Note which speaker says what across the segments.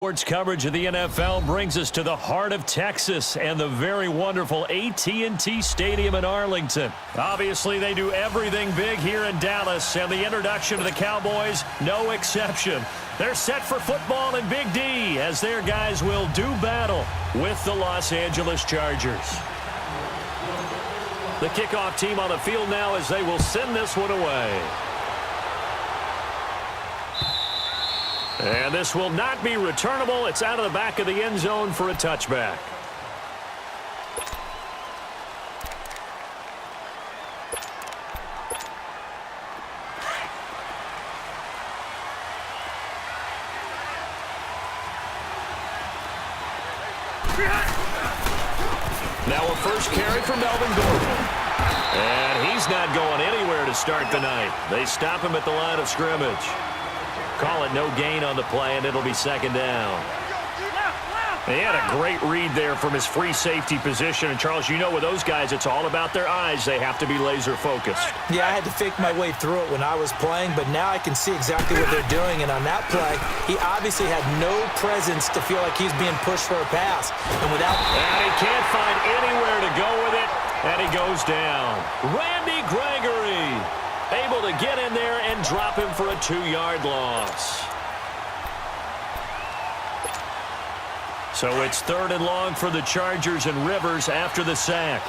Speaker 1: Sports coverage of the NFL brings us to the heart of Texas and the very wonderful AT&T Stadium in Arlington. Obviously, they do everything big here in Dallas, and the introduction to the Cowboys, no exception. They're set for football in Big D as their guys will do battle with the Los Angeles Chargers. The kickoff team on the field now as they will send this one away. And this will not be returnable. It's out of the back of the end zone for a touchback. Now a first carry for Melvin Gordon. And he's not going anywhere to start the night. They stop him at the line of scrimmage. Call it no gain on the play, and it'll be second down. He had a great read there from his free safety position. And, Charles, you know with those guys, it's all about their eyes. They have to be laser-focused.
Speaker 2: Yeah, I had to fake my way through it when I was playing, but now I can see exactly what they're doing. And on that play, he obviously had no presence to feel like he's being pushed for a pass. And
Speaker 1: he can't find anywhere to go with it, and he goes down. Randy Gregory able to get in there and drop him for a 2-yard loss. So it's third and long for the Chargers, and Rivers after the sack.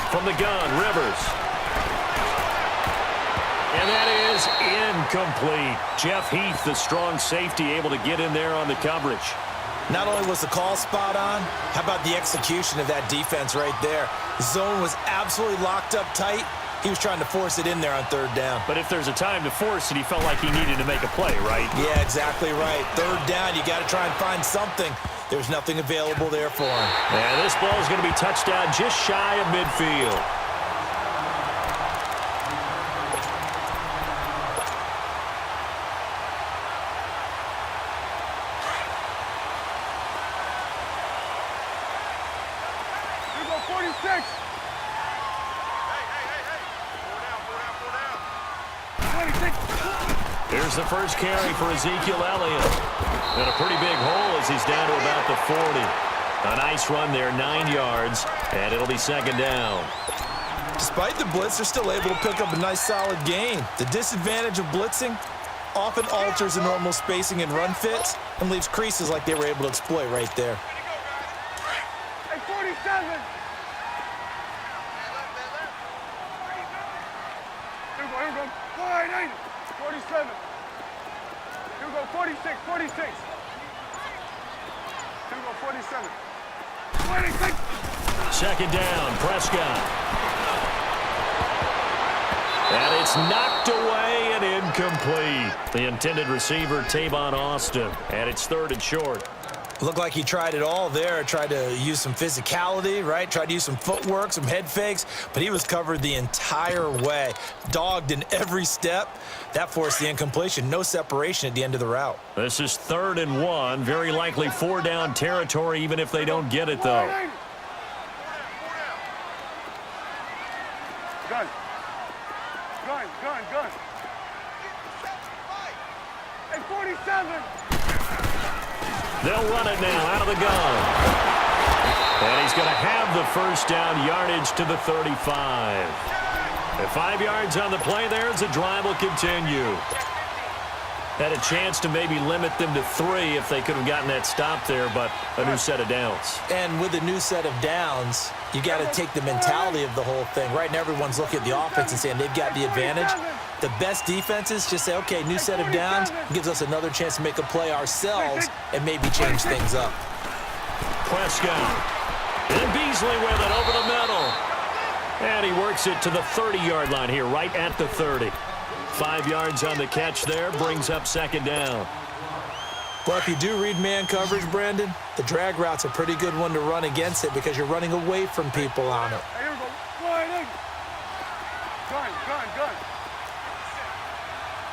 Speaker 1: From the gun, Rivers. And that is incomplete. Jeff Heath, the strong safety, able to get in there on the coverage.
Speaker 2: Not only was the call spot on, how about the execution of that defense right there? The zone was absolutely locked up tight. He was trying to force it in there on third down.
Speaker 1: But if there's a time to force it, he felt like he needed to make a play, right?
Speaker 2: Yeah, exactly right. Third down, you got to try and find something. There's nothing available there for him.
Speaker 1: And this ball is going to be touchdown just shy of midfield. Here's the first carry for Ezekiel Elliott. And a pretty big hole as he's down to about the 40. A nice run there, 9 yards, and it'll be second down.
Speaker 2: Despite the blitz, they're still able to pick up a nice solid gain. The disadvantage of blitzing often alters the normal spacing and run fits and leaves creases like they were able to exploit right there.
Speaker 3: Hey, 47! Here we go. 47. Here we go, 46. Here we go, 47. 26.
Speaker 1: Second down, Prescott. And it's knocked away and incomplete. The intended receiver, Tavon Austin. And it's third and short.
Speaker 2: Looked like he tried it all there, tried to use some physicality, right? Tried to use some footwork, some head fakes, but he was covered the entire way. Dogged in every step. That forced the incompletion. No separation at the end of the route.
Speaker 1: This is third and 1. Very likely 4-down territory, even if they don't get it, though.
Speaker 3: Gun. Hey, 47.
Speaker 1: They'll run it now out of the gun. And he's going to have the first down, yardage to the 35. At 5 yards on the play there as the drive will continue. Had a chance to maybe limit them to 3 if they could have gotten that stop there, but a new set of downs.
Speaker 2: And with a new set of downs, you got to take the mentality of the whole thing. Right now, everyone's looking at the offense and saying they've got the advantage. The best defenses just say, okay, new set of downs, gives us another chance to make a play ourselves and maybe change things up.
Speaker 1: Prescott. And Beasley with it over the middle. And he works it to the 30-yard line here, right at the 30. 5 yards on the catch there, brings up second down.
Speaker 2: Well, if you do read man coverage, Brandon, the drag route's a pretty good one to run against it because you're running away from people on it.
Speaker 3: Hey, here we go.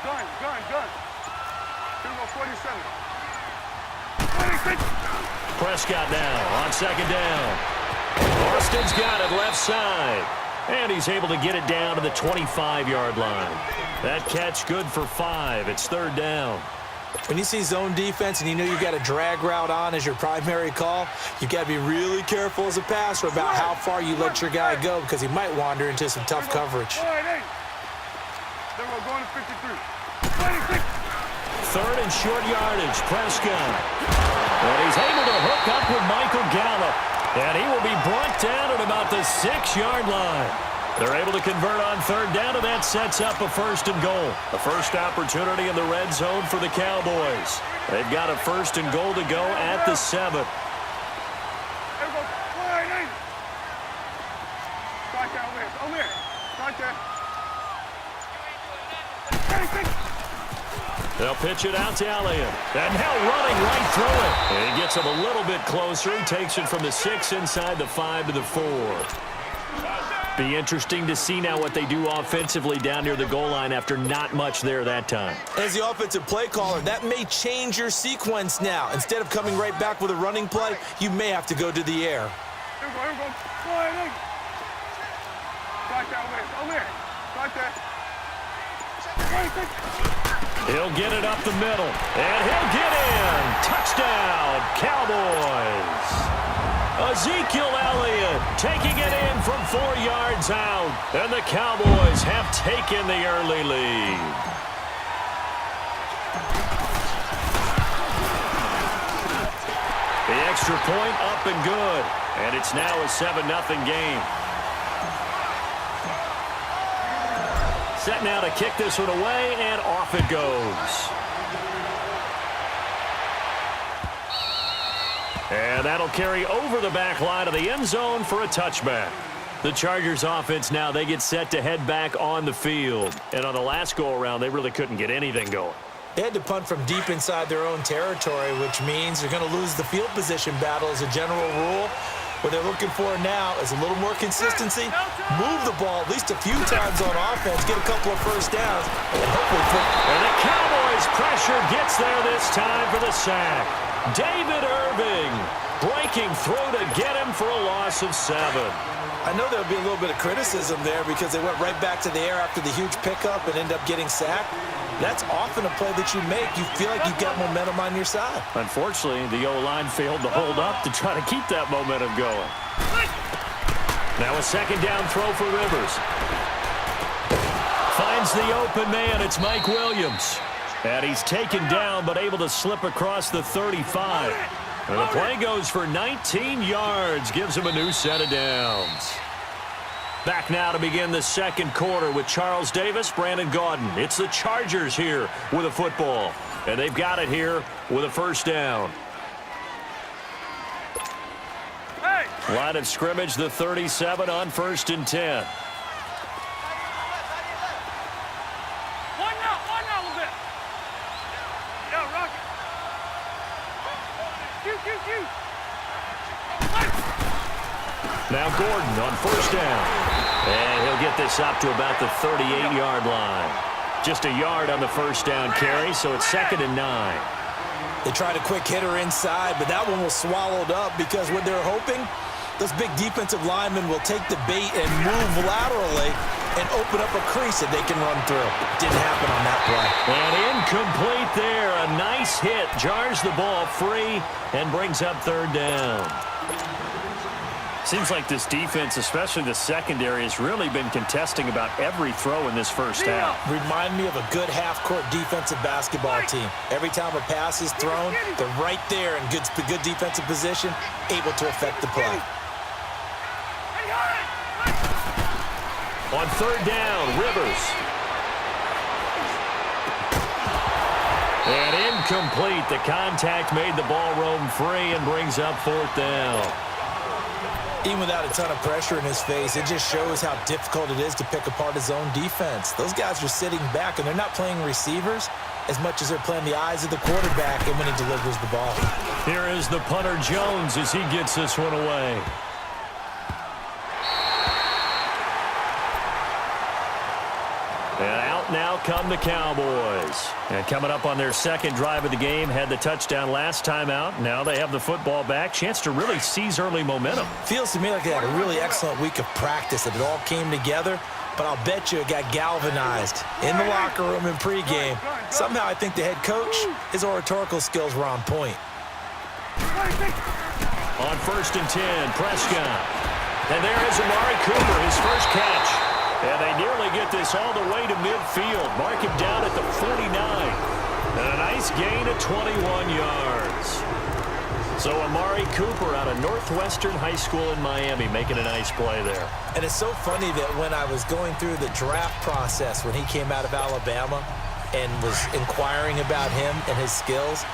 Speaker 3: Gun. Here we go, 47. 26.
Speaker 1: Prescott now on second down. Austin's got it left side. And he's able to get it down to the 25-yard line. That catch good for 5. It's third down.
Speaker 2: When you see zone defense and you know you've got a drag route on as your primary call, you've got to be really careful as a passer about how far you let your guy go because he might wander into some tough coverage.
Speaker 3: Then we're going to 53. 26.
Speaker 1: Third and short yardage, Prescott. And he's able to hook up with Michael Gallup. And he will be brought down at about the 6-yard line. They're able to convert on third down, and that sets up a first and goal. The first opportunity in the red zone for the Cowboys. They've got a first and goal to go at the 7.
Speaker 3: There we go. Wide 80. Right there, over here. Right there. 36.
Speaker 1: They'll pitch it out to Elliott. And now running right through it. And he gets him a little bit closer. He takes it from the 6 inside the 5 to the 4. Be interesting to see now what they do offensively down near the goal line after not much there that time.
Speaker 2: As the offensive play caller, that may change your sequence now. Instead of coming right back with a running play, you may have to go to the air.
Speaker 3: Here we go. Wide 80. Right there, over here. Right there. 26.
Speaker 1: He'll get it up the middle, and he'll get in. Touchdown, Cowboys. Ezekiel Elliott taking it in from 4 yards out, and the Cowboys have taken the early lead. The extra point up and good, and it's now a 7-0 game. Set now to kick this one away, and off it goes. And that'll carry over the back line of the end zone for a touchback. The Chargers offense now, they get set to head back on the field. And on the last go-around, they really couldn't get anything going.
Speaker 2: They had to punt from deep inside their own territory, which means they're going to lose the field position battle as a general rule. What they're looking for now is a little more consistency, move the ball at least a few times on offense, get a couple of first downs, and hopefully put...
Speaker 1: And the Cowboys' pressure gets there this time for the sack. David Irving breaking through to get him for a loss of 7.
Speaker 2: I know there'll be a little bit of criticism there because they went right back to the air after the huge pickup and end up getting sacked. That's often a play that you make. You feel like you've got momentum on your side.
Speaker 1: Unfortunately, the O-line failed to hold up to try to keep that momentum going. Now a second down throw for Rivers. Finds the open man. It's Mike Williams. And he's taken down but able to slip across the 35. And the play goes for 19 yards. Gives him a new set of downs. Back now to begin the second quarter with Charles Davis, Brandon Gaudin. It's the Chargers here with a football. And they've got it here with a first down. Line of scrimmage, the 37 on 1st and 10. Now Gordon on first down. And he'll get this up to about the 38-yard line. Just a yard on the first down carry, so it's 2nd and 9.
Speaker 2: They tried a quick hitter inside, but that one was swallowed up because what they're hoping, those big defensive linemen will take the bait and move laterally and open up a crease that they can run through. Didn't happen on that play.
Speaker 1: And incomplete there. A nice hit. Jars the ball free and brings up 3rd down. Seems like this defense, especially the secondary, has really been contesting about every throw in this first half.
Speaker 2: Remind me of a good half-court defensive basketball team. Every time a pass is thrown, they're right there in good defensive position, able to affect the play.
Speaker 1: On 3rd down, Rivers. And incomplete. The contact made the ball roam free and brings up 4th down.
Speaker 2: Even without a ton of pressure in his face, it just shows how difficult it is to pick apart his own defense. Those guys are sitting back, and they're not playing receivers as much as they're playing the eyes of the quarterback and when he delivers the ball.
Speaker 1: Here is the punter, Jones, as he gets this one away. And out now come the Cowboys. And coming up on their second drive of the game, had the touchdown last time out. Now they have the football back. Chance to really seize early momentum.
Speaker 2: Feels to me like they had a really excellent week of practice, that it all came together. But I'll bet you it got galvanized in the locker room in pregame. Somehow I think the head coach, his oratorical skills were on point.
Speaker 1: On 1st and 10, Prescott. And there is Amari Cooper, his first catch. And they nearly get this all the way to midfield. Mark him down at the 49. And a nice gain of 21 yards. So Amari Cooper out of Northwestern High School in Miami making a nice play there.
Speaker 2: And it's so funny that when I was going through the draft process when he came out of Alabama and was inquiring about him and his skills,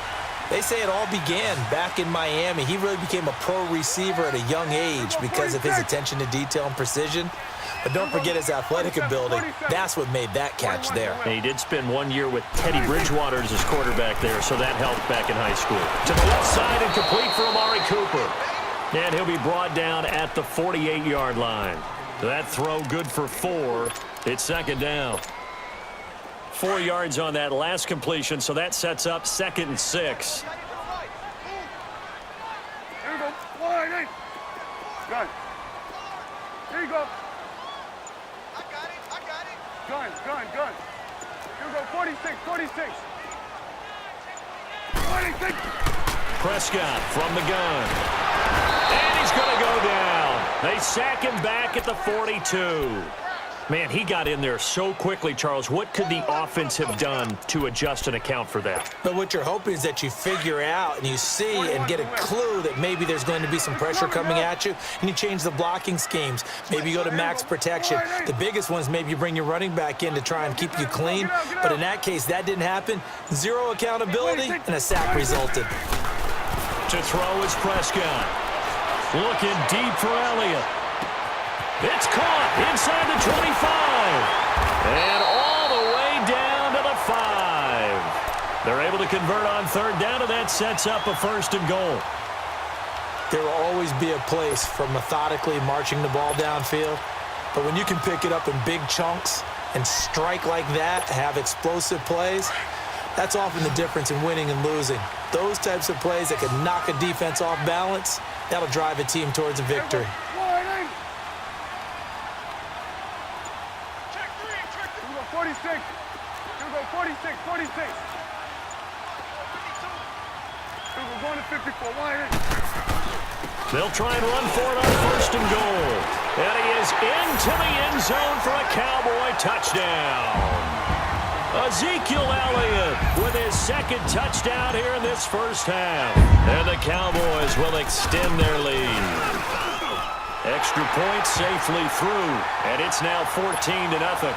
Speaker 2: they say it all began back in Miami. He really became a pro receiver at a young age because of his attention to detail and precision. But don't forget his athletic ability. That's what made that catch there.
Speaker 1: And he did spend 1 year with Teddy Bridgewater as his quarterback there, so that helped back in high school. To the left side and complete for Amari Cooper. And he'll be brought down at the 48-yard line. That throw good for 4. It's second down. 4 yards on that last completion, so that sets up 2nd and 6.
Speaker 3: Here we go. Wide. Gun. Here you go. I got it. Gun. Here we go. 46. 46.
Speaker 1: Prescott from the gun. And he's going to go down. They sack him back at the 42. Man, he got in there so quickly, Charles. What could the offense have done to adjust and account for that?
Speaker 2: But what you're hoping is that you figure out and you see and get a clue that maybe there's going to be some pressure coming at you, and you change the blocking schemes. Maybe you go to max protection. The biggest one is maybe you bring your running back in to try and keep you clean. But in that case, that didn't happen. Zero accountability, and a sack resulted.
Speaker 1: To throw is Prescott. Looking deep for Elliott. It's caught inside the 25. And all the way down to the 5. They're able to convert on 3rd down, and that sets up a 1st and goal.
Speaker 2: There will always be a place for methodically marching the ball downfield. But when you can pick it up in big chunks and strike like that, have explosive plays, that's often the difference in winning and losing. Those types of plays that can knock a defense off balance, that'll drive a team towards a victory.
Speaker 1: They'll try and run for it on 1st and goal. And he is into the end zone for a Cowboy touchdown. Ezekiel Elliott with his 2nd touchdown here in this first half. And the Cowboys will extend their lead. Extra point safely through. And it's now 14-0.